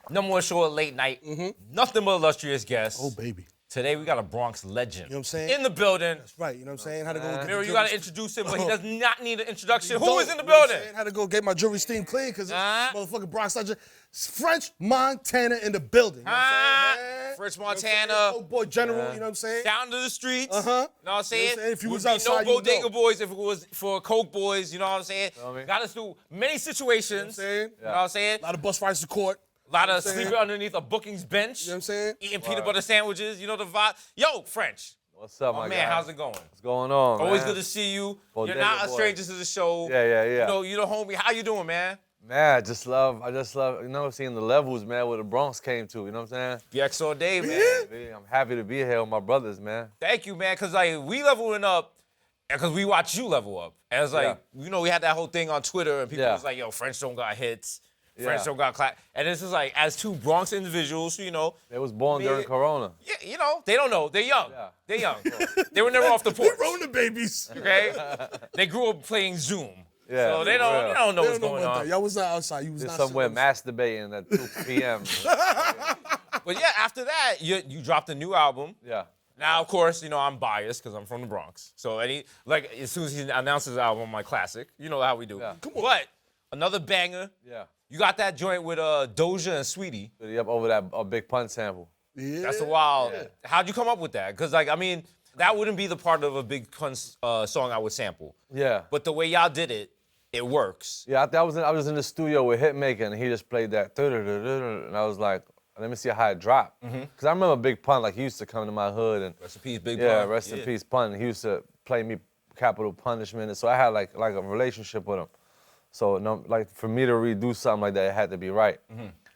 Number one show at late night. Nothing but illustrious guests. Oh, baby. Today we got a Bronx legend. You know what I'm saying? In the building. That's right. You know what I'm saying? Had to go get Miro, the you gotta jewelry- introduce him, but he does not need an introduction. Who Don't, is in the you know what I'm building? saying? Had to go get my jewelry steam clean because motherfucking Bronx legend. French Montana in the building. You know what I'm saying? French You know what I'm Montana. saying? Oh boy, General. You know what I'm saying? Down to the streets. Uh-huh. You know what I'm saying? You know what I'm saying? If you Would was be outside, no you would Bodega know. boys if it was for Coke boys, you know what I'm saying? Feel me? Got us through many situations. You know what I'm saying? You know what I'm saying? A lot of bus rides to court. A lot of You know what I'm saying? sleeping underneath a bookings bench. You know what I'm saying? Eating peanut butter sandwiches, you know the vibe. Yo, French. What's up, Oh, my man, guy? how's it going? What's going on, Always man? good to see you. Bodega You're not a boy. stranger to the show. Yeah. You know, you're the homie. How you doing, man? Man, I just love, you know, seeing the levels, man, where the Bronx came to, you know what I'm saying? BX all day, man. Yeah, I'm happy to be here with my brothers, man. Thank you, man, because, like, we leveling up because we watch you level up. And it's like, you know, we had that whole thing on Twitter, and people was like, yo, French don't got hits. French don't got clap. And this is like, as two Bronx individuals, you know. They was born during Corona. Yeah, you know, they don't know. They're young. Yeah. They're young. They were never off the porch. Rona babies. Okay? They grew up playing Zoom. Yeah, So they for don't, real. they don't know They what's don't know going what on. that. Y'all was not outside. You was Just not somewhere masturbating at 2 p.m. But yeah, after that, you dropped a new album. Yeah. Now, of course, you know, I'm biased because I'm from the Bronx. So as soon as he announces the album, I'm like, classic. You know how we do. Yeah. Come on. But another banger. Yeah. You got that joint with Doja and Saweetie. Yep, over that Big Pun sample. Yeah. That's a wild. How'd you come up with that? Because, like, I mean, that wouldn't be the part of a Big Pun song I would sample. Yeah. But the way y'all did it, it works. Yeah, I was in the studio with Hitmaker, and he just played that, and I was like, let me see how it dropped. Because I remember Big Pun, like, he used to come to my hood, and Rest in peace, Big yeah, Pun. rest in peace, Pun. He used to play me Capital Punishment, and so I had like a relationship with him. So no, like for me to redo something like that, it had to be right.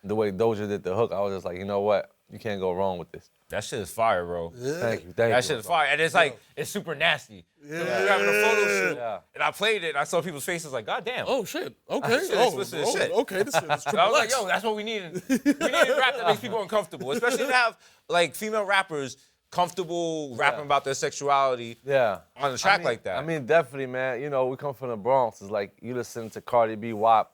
The way Doja did the hook, I was just like, you know what? You can't go wrong with this. That shit is fire, bro. Thank you. That shit is fire. And it's like, it's super nasty. So we were having a photo shoot, Yeah. and I played it, and I saw people's faces like, God damn. Oh shit. Okay. Shit, explicit as shit. Okay. This is I was triple like, X. yo, that's what we needed. We needed rap that makes people uncomfortable, especially to have, like, female rappers comfortable rapping about their sexuality on a track like that. I mean, definitely, man. You know, we come from the Bronx. It's like you listen to Cardi B, WAP.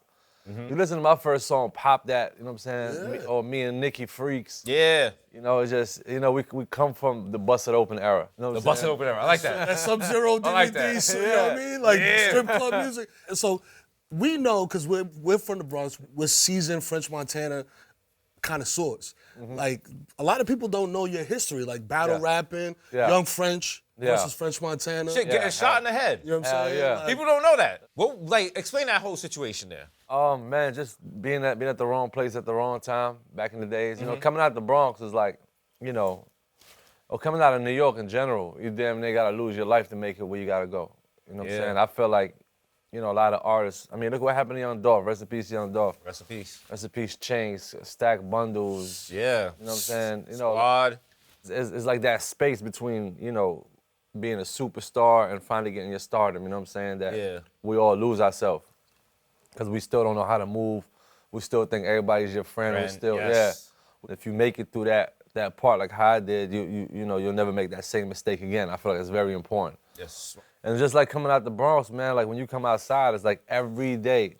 You listen to my first song, Pop That, you know what I'm saying? Or me and Nicki Freaks. Yeah. You know, it's just, you know, we come from the Busted Open era. You know what The I'm Busted saying? Open era. I like that. That Sub-Zero I like that. DVD, you know what I mean? Like Yeah. strip club music. And so we know, because we're from the Bronx, we're seasoned French Montana connoisseurs. Like, a lot of people don't know your history, like battle rapping, Young French versus French Montana. Shit, getting shot in the head. You know what I'm Hell saying? yeah. Like, People don't know that. Well, like, explain that whole situation there. Oh man, just being at the wrong place at the wrong time back in the days. You know, coming out the Bronx is like, you know, or coming out of New York in general, you damn near gotta lose your life to make it where you gotta go. You know what I'm saying? I feel like, you know, a lot of artists. I mean, look what happened to Young Dolph. Rest in peace, Young Dolph. Rest in peace. Rest in peace, Chains, Stack Bundles. Yeah. You know what I'm saying? You know, Squad. it's like that space between, you know, being a superstar and finally getting your stardom. You know what I'm saying? That we all lose ourselves. Because we still don't know how to move. We still think everybody's your friend. We still, If you make it through that part like how I did, you know, you'll never make that same mistake again. I feel like it's very important. Yes. And just like coming out the Bronx, man, like when you come outside, it's like every day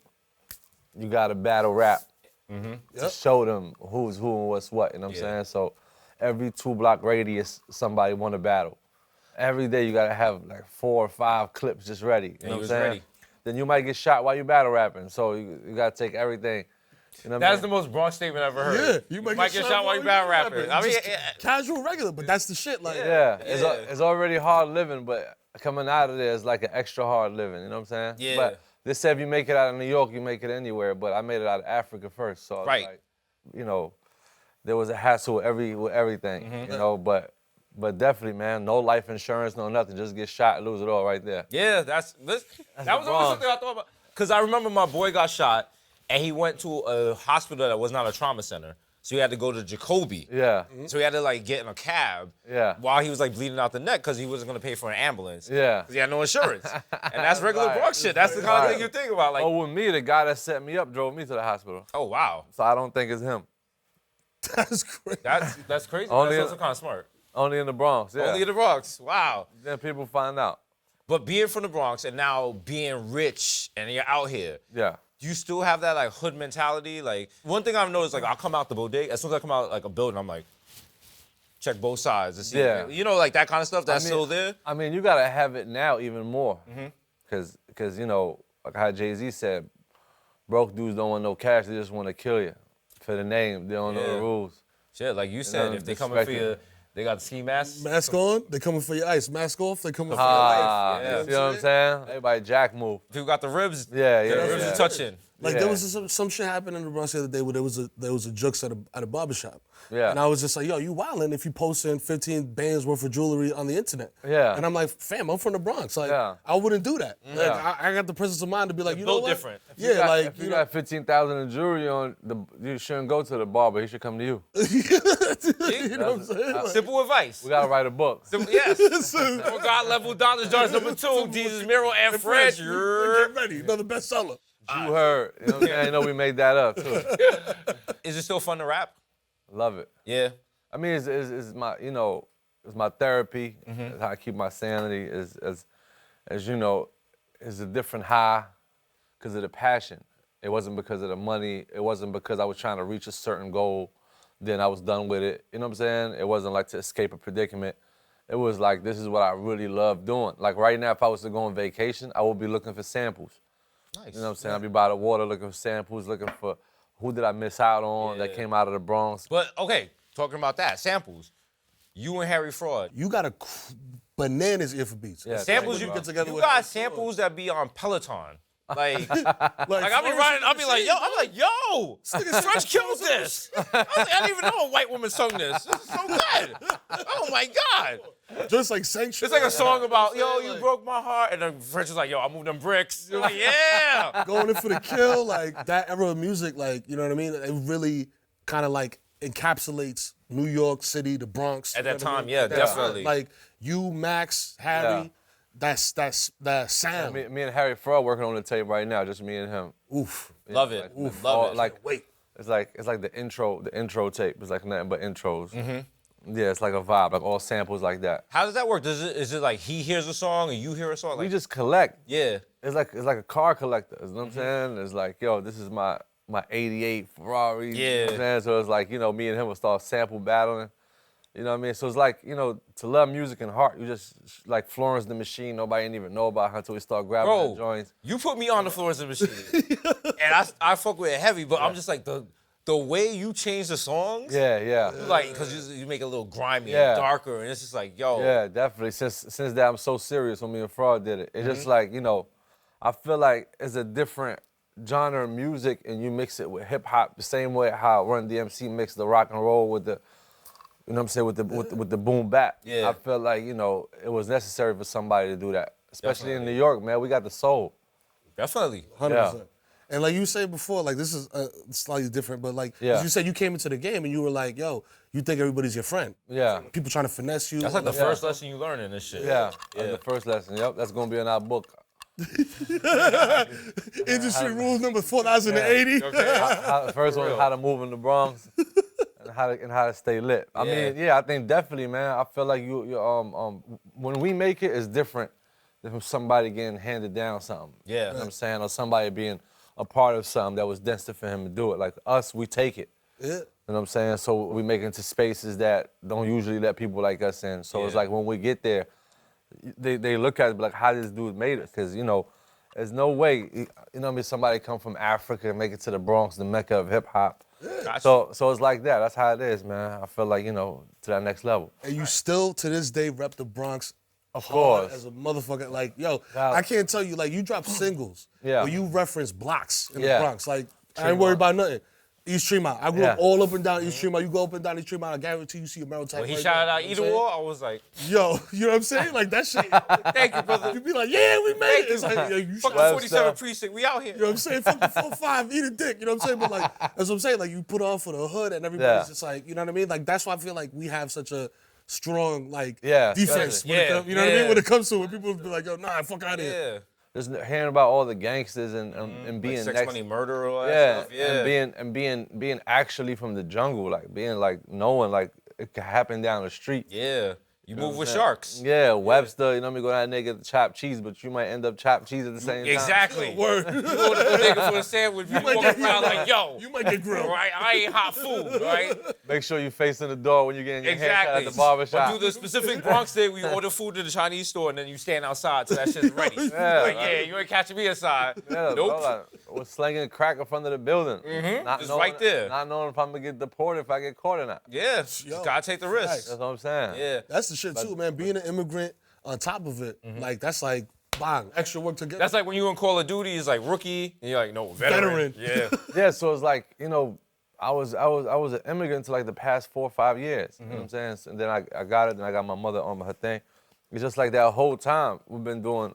you got to battle rap to show them who's who and what's what, you know what I'm saying? So every 2-block radius, somebody want to battle. Every day you got to have like 4 or 5 clips just ready, you know what I'm saying? Ready. Then you might get shot while you battle rapping, so you got to take everything. You know what I That's mean? the most Bronx statement I've ever heard. Yeah, you might get shot while you battle rapping. I mean, casual, regular, but that's the shit. Like, It's already hard living, but coming out of there is like an extra hard living, you know what I'm saying? Yeah. But they said if you make it out of New York, you make it anywhere, but I made it out of Africa first, so it's like, you know, there was a hassle with everything, you know, but definitely, man, no life insurance, no nothing, just get shot, lose it all right there. Yeah, that was always something I thought about. Because I remember my boy got shot, and he went to a hospital that was not a trauma center. So he had to go to Jacoby. Yeah. So he had to like get in a cab while he was like bleeding out the neck because he wasn't gonna pay for an ambulance. Yeah. Because he had no insurance. And that's regular Bronx shit. That's the kind of thing you think about. Like, oh, with me, the guy that set me up drove me to the hospital. oh wow. So I don't think it's him. That's crazy. That's crazy. Only- That's also kind of smart. Only in the Bronx, yeah. Only in the Bronx. Wow. Then people find out. But being from the Bronx and now being rich and you're out here, Yeah. Do you still have that like hood mentality? Like one thing I've noticed, like I'll come out the bodega, as soon as I come out like a building, I'm like, check both sides to see, you know, like that kind of stuff that's still there. I mean, you gotta have it now even more, cause you know, like how Jay-Z said, broke dudes don't want no cash, they just want to kill you for the name. They don't know the rules. Shit, like you said, if they coming for you. They got the ski masks. Mask on, they coming for your ice. Mask off, they coming for your life. Yeah. You know what I'm saying? Everybody jack move. People got the ribs. Yeah. The ribs are touching. Like there was some shit happening in the Bronx the other day where there was a jukes at a barbershop. Yeah. And I was just like, yo, you wildin' if you posting 15 bands worth of jewelry on the internet. Yeah. And I'm like, fam, I'm from the Bronx. Like, I wouldn't do that. Like, I got the presence of mind to be like, you know what? Different. If you got 15,000 in jewelry on, you shouldn't go to the barber. He should come to you. You know what I'm saying? Like, simple advice. We gotta write a book. Yes. God level dollars jars number 2, DESUS MERO and French. Get ready, another bestseller. You heard. You know what I'm saying? I know we made that up too. Is it still fun to rap? Love it. Yeah. I mean, it's my, you know, it's my therapy. It's how I keep my sanity. As you know, it's a different high because of the passion. It wasn't because of the money. It wasn't because I was trying to reach a certain goal. Then I was done with it. You know what I'm saying? It wasn't like to escape a predicament. It was like, this is what I really love doing. Like right now, if I was to go on vacation, I would be looking for samples. Nice. You know what I'm saying? I'd be by the water looking for samples, looking for who did I miss out on that came out of the Bronx. But, okay, talking about that, samples. You and Harry Fraud. You got a bananas ear for beats. Yeah, samples you get together you with got samples that be on Peloton. Like I'll be Florence riding, I'll be like, yo, French killed this. I didn't even know a white woman sung this. This is so good. Oh my God. Just like Sanctuary. It's like a song about, yo, you broke my heart. And then French is like, yo, I moved them bricks. You're like, yeah. Going in for the kill, like that era of music, like, you know what I mean? It really kind of like encapsulates New York City, the Bronx. At that time, yeah, definitely. Like you, Max, Harry, that's that sound. Me and Harry Fraud working on the tape right now, just me and him. Oof. Love it. Love it. Like, wait. It's like the intro tape. It's like nothing but intros. Yeah, it's like a vibe, like all samples like that. How does that work? Is it like he hears a song and you hear a song? Like, We just collect. yeah. It's like a car collector. You know what I'm saying? It's like, yo, this is my 88 Ferrari. Yeah. You know what I'm saying? So it's like, you know, me and him will start sample battling. You know what I mean? So it's like, you know, to love music and heart, you just, like Florence the Machine, nobody didn't even know about her until we start grabbing the joints. You put me on the Florence and Machine. And I fuck with it heavy, but I'm just like, the way you change the songs. Yeah. Like, because you make it a little grimy and darker, and it's just like, yo. Yeah, definitely. Since that, I'm so serious when me and Fraud did it. It's just like, you know, I feel like it's a different genre of music, and you mix it with hip hop the same way how Run DMC mixed the rock and roll with the, you know what I'm saying, with the boom bap. Yeah. I feel like, you know, it was necessary for somebody to do that, especially in New York, man. We got the soul. Definitely. 100%. And like you said before, like this is slightly different, but like as you said, you came into the game and you were like, yo, you think everybody's your friend. Yeah. People trying to finesse you. That's like the first lesson you learn in this shit. Yeah. Like the first lesson. Yep, that's gonna be in our book. Industry rules number 4080. The first one is how to move in the Bronx and how to stay lit. I mean, I think definitely, man. I feel like you when we make it, it's different than from somebody getting handed down something. Yeah. You know what I'm saying? Or somebody being a part of something that was destined for him to do it. Like us, we take it. Yeah. You know what I'm saying? So we make it into spaces that don't usually let people like us in. So it's like when we get there, they look at it like, how this dude made it? Because, you know, there's no way, you know what I mean, somebody come from Africa and make it to the Bronx, the mecca of hip hop. Gotcha. So it's like that. That's how it is, man. I feel like, you know, to that next level. And you still, to this day, rep the Bronx Of course. as a motherfucker. Like, yo, I can't tell you, like, you drop singles where you reference blocks in the Bronx. Like, I ain't worried about nothing. East Tremont. I grew up all up and down East Tremont. You go up and down East Tremont, I guarantee you see a Merrill type. When he shouted out either war, I was like, yo, you know what I'm saying? Like, that shit. thank you, brother. You be like, yeah, we made it. It's like, yo, you Fuck shot- the 47th precinct, we out here. You know what I'm saying? Fuck the 4-5, eat a dick. You know what I'm saying? But like, that's what I'm saying. Like, you put on for the hood and everybody's just like, you know what I mean? Like, that's why I feel like we have such a strong, like, defense. When it comes, you know what I mean? When it comes to it, people be like, yo, nah, fuck out of here. Yeah. Just hearing about all the gangsters and being Like sex, next, money, murder, all that stuff. Yeah. and being actually from the jungle, like being like knowing like it could happen down the street. Yeah. You move with sharks. Yeah, Webster, you know what I mean? Go down there get the chopped cheese, but you might end up chopped cheese at the same time. Exactly. Word. You go to the Bodega for a sandwich, you walk around like, yo. You might get grilled. Right? I ain't hot food, right? Make sure you facing the door when you're getting your haircut Exactly. at the barbershop. Or do the specific Bronx thing where you order food at the Chinese store and then you stand outside till that shit's ready. Yeah, you ain't catching me inside. Yeah, nope. Bro, I was slinging crack in front of the building. Just right there. Not knowing if I'm gonna get deported if I get caught or not. Yeah, just gotta take the risk. That's what I'm saying. Yeah. That's the shit too, man. Being an immigrant on top of it, like that's like bang, extra work to get. That's like when you in Call of Duty, it's like rookie, and you're like, no, veteran. Yeah. Yeah, so it's like, you know, I was an immigrant to like the past 4 or 5 years. You know what I'm saying? So, and then I got it, and I got my mother on her thing. It's just like that whole time we've been doing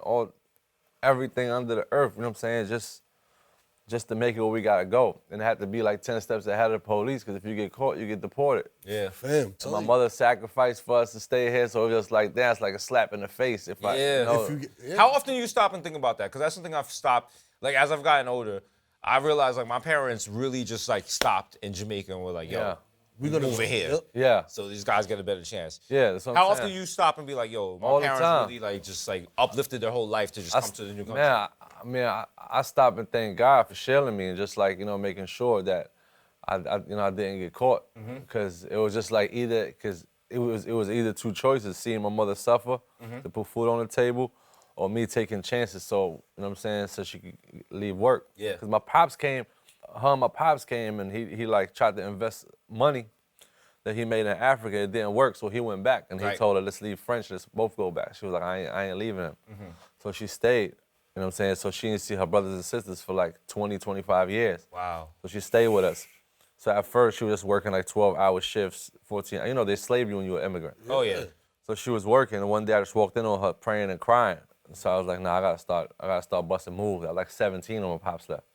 everything under the earth, you know what I'm saying? Just to make it where we gotta go. And it had to be like 10 steps ahead of the police, because if you get caught, you get deported. Yeah. Fam, And my mother sacrificed for us to stay here, so it was just like, that's like a slap in the face. If I, you know, How often do you stop and think about that? Because that's something I've stopped, like as I've gotten older, I realized like my parents really just like stopped in Jamaica and were like, yo, we're gonna move in here. Yeah. So these guys get a better chance. Yeah, that's what How I'm often saying. do you stop and be like, yo, my All the parents time. really like just like uplifted their whole life to just come to the new country? Man, I stop and thank God for shielding me and just like, you know, making sure that I didn't get caught. Because it was just like because it was either two choices, seeing my mother suffer to put food on the table, or me taking chances so, you know what I'm saying, so she could leave work. Yeah. Because my pops came and he like tried to invest money that he made in Africa. It didn't work, so he went back and he told her, let's leave French, let's both go back. She was like, I ain't leaving him. So she stayed. You know what I'm saying? So she didn't see her brothers and sisters for like 20, 25 years. Wow. So she stayed with us. So at first she was just working like 12-hour shifts, 14. You know, they slave you when you're an immigrant. Oh, yeah. So she was working, and one day I just walked in on her praying and crying. So I was like, nah, I gotta start busting moves. At like 17 when my pops left.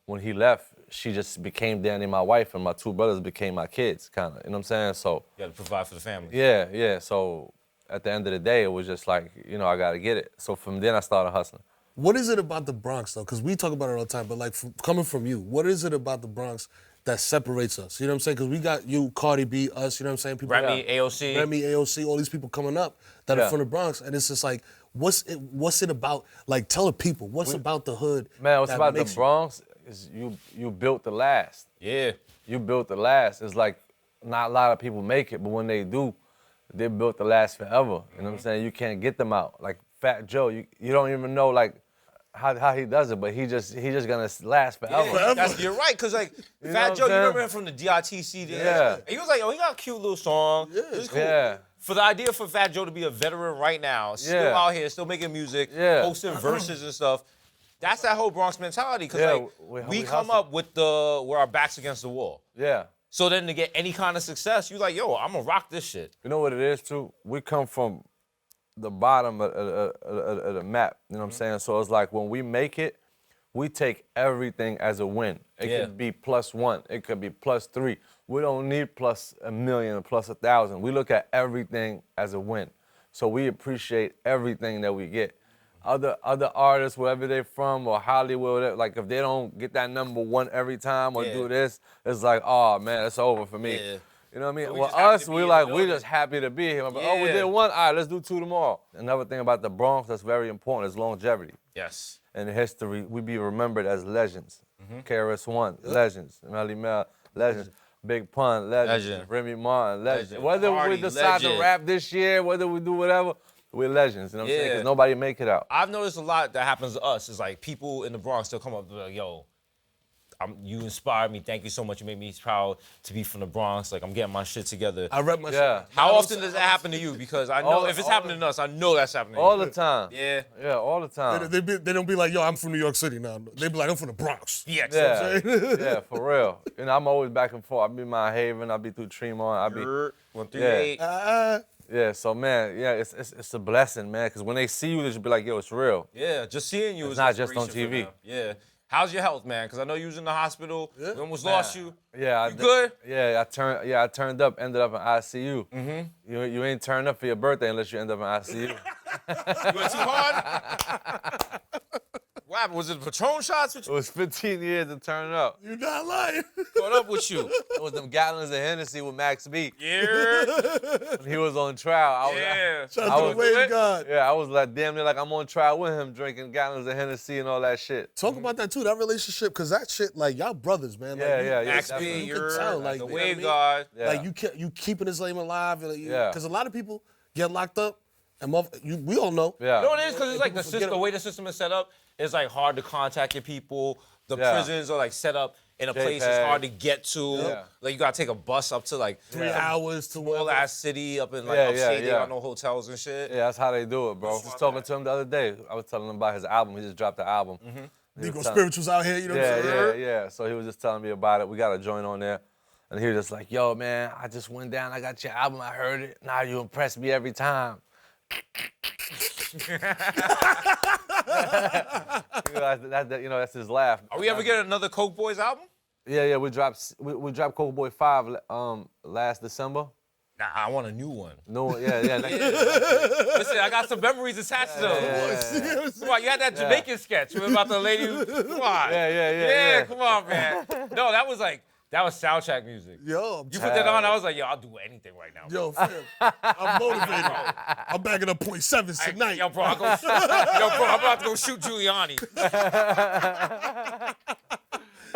When he left, she just became Danny, my wife, and my two brothers became my kids, kind of. You know what I'm saying? So You gotta provide for the family. yeah. So at the end of the day, it was just like, you know, I gotta get it. So from then I started hustling. What is it about the Bronx, though? Because we talk about it all the time, but like coming from you, what is it about the Bronx that separates us? You know what I'm saying? Because we got you, Cardi B, us, you know what I'm saying? People Remy, AOC. Remy, AOC, all these people coming up that are from the Bronx, and it's just like, what's it about? Like, tell the people, what's about the hood? Man, what's that about the makes Bronx is you built the last. Yeah. You built the last. It's like not a lot of people make it, but when they do, they built the last forever. You know what I'm saying? You can't get them out. Like Fat Joe, you don't even know like how he does it, but he just gonna last forever. Yeah, you're right, because like Fat Joe, you remember him from the DITC days? Yeah. And he was like, oh, he got a cute little song. Yeah. It was cool. Yeah. For the idea for Fat Joe to be a veteran right now, still out here, still making music, posting verses and stuff, that's that whole Bronx mentality. Because we come up with where our back's against the wall. Yeah. So then to get any kind of success, you're like, yo, I'm gonna rock this shit. You know what it is too? We come from the bottom of the map, you know what I'm saying? So it's like when we make it, we take everything as a win. It could be +1, it could be +3. We don't need +1,000,000 or +1,000. We look at everything as a win. So we appreciate everything that we get. Other artists, wherever they're from, or Hollywood, like if they don't get that #1 every time or do this, it's like, oh man, it's over for me. Yeah. You know what I mean? We Well, just happy us, to be we're in like, the we're just happy to be here. Like, oh, we Yeah. did 1, all right, let's do 2 tomorrow. Another thing about the Bronx that's very important is longevity. Yes. In history, we be remembered as legends. KRS-One, legends. Melly Mel, legends. Big Pun, legend. Remy Martin, legend. Whether Cardi, we decide legend. to rap this year, whether we do whatever, we're legends. You know what I'm saying? Because nobody make it out. I've noticed a lot that happens to us. It's like people in the Bronx, they'll come up and be like, yo, you inspired me. Thank you so much. You made me proud to be from the Bronx. Like, I'm getting my shit together. I rep my shit. How often does that happen to you? Because I know if it's happening to us, I know that's happening to you. All the time. Yeah. Yeah, all the time. They don't be like, yo, I'm from New York City now. They be like, I'm from the Bronx. Yeah. Yeah, for real. And I'm always back and forth. I be Mount Haven, I be through Tremont, I be 138. Yeah, so man, yeah, it's a blessing, man. Because when they see you, they should be like, yo, it's real. Yeah, just seeing you It's is not just on inspiration for TV. them. Yeah. How's your health, man? Because I know you was in the hospital. We almost lost you. Yeah, You good? Yeah, I turned up, ended up in ICU. You ain't turned up for your birthday unless you end up in ICU. You went too hard? What happened? Was it Patron shots? It was 15 years to turn up. You're not lying. Caught up with you. It was them gallons of Hennessy with Max B. Yeah. When he was on trial. Shout out to the Wave God. Yeah, I was like damn near like I'm on trial with him, drinking gallons of Hennessy and all that shit. Talk about that too, that relationship, because that shit, like, y'all brothers, man. Like, Yeah. Max B, you can tell, like, the you know Wave what I mean? God. Like, you keeping his name alive. Yeah. Because a lot of people get locked up, and we all know. Yeah. You know what it is? Because it's like People the way the system is set up, it's like hard to contact your people. The prisons are like set up in a place it's hard to get to. Yeah. Like you gotta take a bus up to like 3 hours to small ass city up in like Yeah, upstate. They yeah. got no hotels and shit. Yeah, that's how they do it, bro. I was talking to him the other day. I was telling him about his album. He just dropped the album. Negro spirituals out here, you know what I'm saying? Yeah. So he was just telling me about it. We got a joint on there. And he was just like, yo, man, I just went down. I got your album. I heard it. Now you impress me every time. That's his laugh. Are we ever getting another Coke Boys album? Yeah. We dropped Coke Boy 5 last December. Nah, I want a new one. No, yeah. Listen, I got some memories attached to them. Yeah. Come on, you had that Jamaican sketch about the lady who, come on. Yeah. Come on, man. No, that was soundtrack music. Yo, You put that on, I was like, yo, I'll do anything right now. Bro. Yo, fam, I'm motivated. I'm backing up .7s tonight. Yo, bro, I'm about to go shoot Giuliani.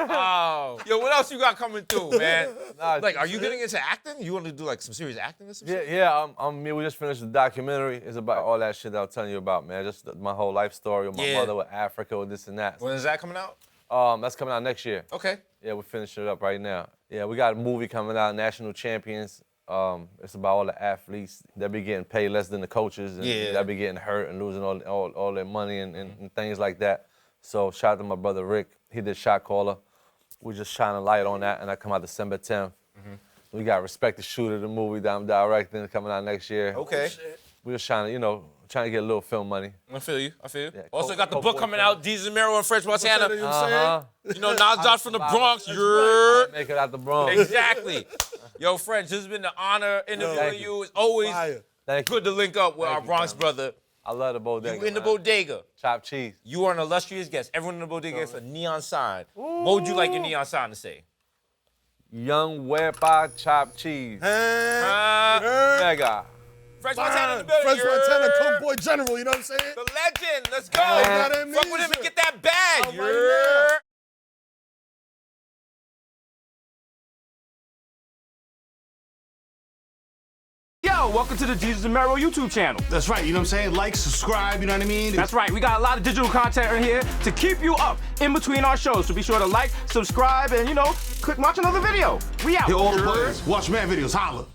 Oh. Yo, what else you got coming through, man? Like, are you getting into acting? You want to do like some serious acting or some shit? Yeah. We just finished the documentary. It's about all that shit that I was telling you about, man. Just my whole life story with my mother with Africa, with this and that. When is that coming out? That's coming out next year. Okay. Yeah, we're finishing it up right now. Yeah, we got a movie coming out, National Champions. It's about all the athletes that be getting paid less than the coaches and that be getting hurt and losing all their money and things like that. So shout out to my brother Rick. He did Shot Caller. We just shine a light on that, and that come out December 10th. We got Respect the Shooter, the movie that I'm directing, coming out next year. Okay. We just trying to get a little film money. I feel you. Yeah, Also got the book coming out, DESUS MERO and French Montana. You know what I'm saying? You know, Nas dropped from the Bronx. Make it out the Bronx. Exactly. Yo, French, this has been an honor interviewing you. It's always good to link up with our Bronx brother. I love the Bodega. You in the Bodega. Chopped cheese. You are an illustrious guest. Everyone in the Bodega gets a neon sign. What would you like your neon sign to say? Young Wepa chopped cheese. Mega. French Montana in the building. French Montana, Coke Boy General, you know what I'm saying? The legend. Let's go. Got Fuck with him Amnesia. and get that bag. All right now. Yo, welcome to the DESUS MERO YouTube channel. That's right, you know what I'm saying? Like, subscribe, you know what I mean? That's right, we got a lot of digital content in here to keep you up in between our shows. So be sure to like, subscribe, and, click watch another video. We out. Hit all the buttons. Watch mad videos. Holla.